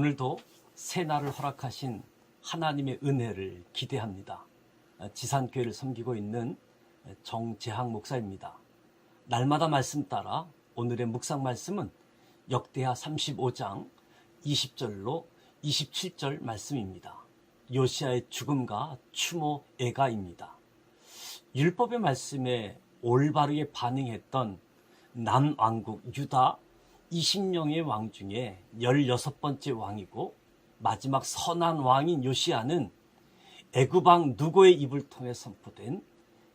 오늘도 새 날을 허락하신 하나님의 은혜를 기대합니다. 지산교회를 섬기고 있는 정재학 목사입니다. 날마다 말씀 따라 오늘의 묵상 말씀은 역대하 35장 20절로 27절 말씀입니다. 요시야의 죽음과 추모 애가입니다. 율법의 말씀에 올바르게 반응했던 남왕국 유다 20명의 왕 중에 16번째 왕이고 마지막 선한 왕인 요시야는 애굽왕 누고의 입을 통해 선포된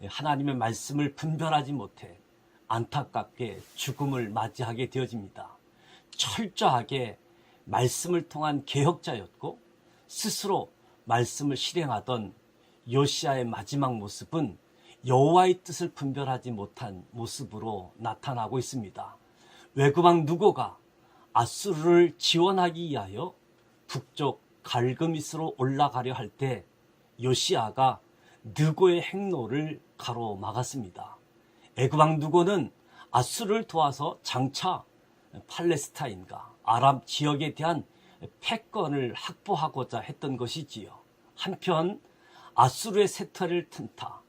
하나님의 말씀을 분별하지 못해 안타깝게 죽음을 맞이하게 되어집니다. 철저하게 말씀을 통한 개혁자였고 스스로 말씀을 실행하던 요시야의 마지막 모습은 여호와의 뜻을 분별하지 못한 모습으로 나타나고 있습니다. 애굽왕 누고가 아수르를 지원하기 위하여 북쪽 갈그미스로 올라가려 할 때 요시야가 느고의 행로를 가로막았습니다. 애굽왕 누고는 아수르를 도와서 장차 팔레스타인과 아랍 지역에 대한 패권을 확보하고자 했던 것이지요. 한편 아수르의 세터를 튼타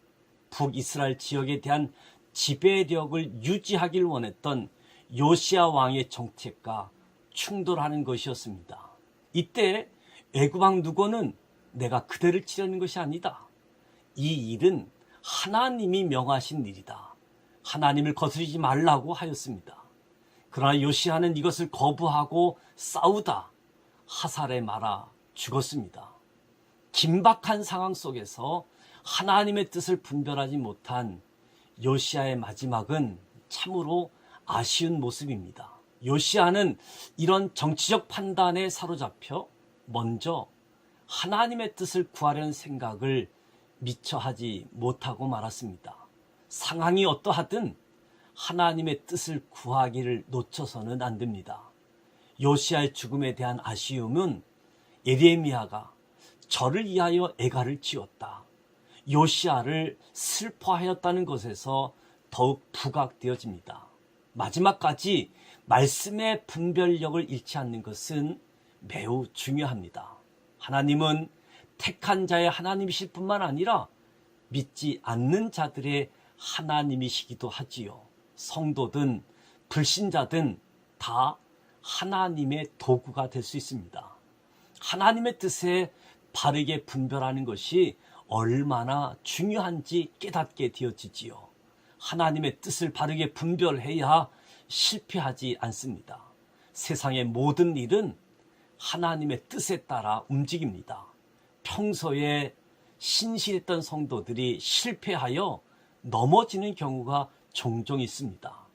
북이스라엘 지역에 대한 지배력을 유지하길 원했던 요시야 왕의 정책과 충돌하는 것이었습니다. 이때 애굽왕 누고는 내가 그대를 치려는 것이 아니다. 이 일은 하나님이 명하신 일이다. 하나님을 거스르지 말라고 하였습니다. 그러나 요시야는 이것을 거부하고 싸우다 하살에 말아 죽었습니다. 긴박한 상황 속에서 하나님의 뜻을 분별하지 못한 요시야의 마지막은 참으로 아쉬운 모습입니다. 요시야는 이런 정치적 판단에 사로잡혀 먼저 하나님의 뜻을 구하려는 생각을 미처 하지 못하고 말았습니다. 상황이 어떠하든 하나님의 뜻을 구하기를 놓쳐서는 안 됩니다. 요시야의 죽음에 대한 아쉬움은 예레미야가 저를 위하여 애가를 지었다. 요시야를 슬퍼하였다는 것에서 더욱 부각되어집니다. 마지막까지 말씀의 분별력을 잃지 않는 것은 매우 중요합니다. 하나님은 택한 자의 하나님이실 뿐만 아니라 믿지 않는 자들의 하나님이시기도 하지요. 성도든 불신자든 다 하나님의 도구가 될 수 있습니다. 하나님의 뜻에 바르게 분별하는 것이 얼마나 중요한지 깨닫게 되어지지요. 하나님의 뜻을 바르게 분별해야 실패하지 않습니다. 세상의 모든 일은 하나님의 뜻에 따라 움직입니다. 평소에 신실했던 성도들이 실패하여 넘어지는 경우가 종종 있습니다.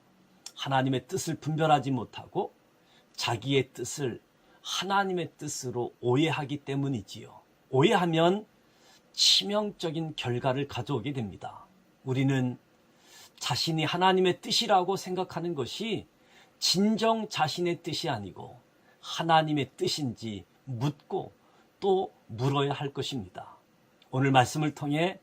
하나님의 뜻을 분별하지 못하고 자기의 뜻을 하나님의 뜻으로 오해하기 때문이지요. 오해하면 치명적인 결과를 가져오게 됩니다. 우리는 자신이 하나님의 뜻이라고 생각하는 것이 진정 자신의 뜻이 아니고 하나님의 뜻인지 묻고 또 물어야 할 것입니다. 오늘 말씀을 통해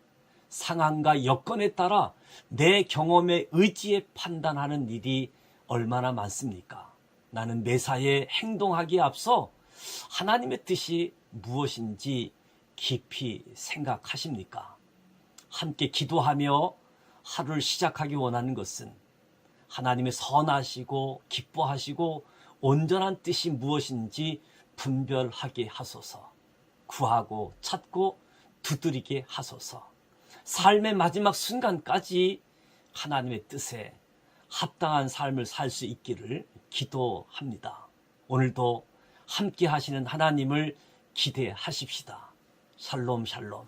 상황과 여건에 따라 내 경험에 의지에 판단하는 일이 얼마나 많습니까? 나는 매사에 행동하기에 앞서 하나님의 뜻이 무엇인지 깊이 생각하십니까? 함께 기도하며 하루를 시작하기 원하는 것은 하나님의 선하시고 기뻐하시고 온전한 뜻이 무엇인지 분별하게 하소서. 구하고 찾고 두드리게 하소서. 삶의 마지막 순간까지 하나님의 뜻에 합당한 삶을 살 수 있기를 기도합니다. 오늘도 함께 하시는 하나님을 기대하십시다. 샬롬 샬롬.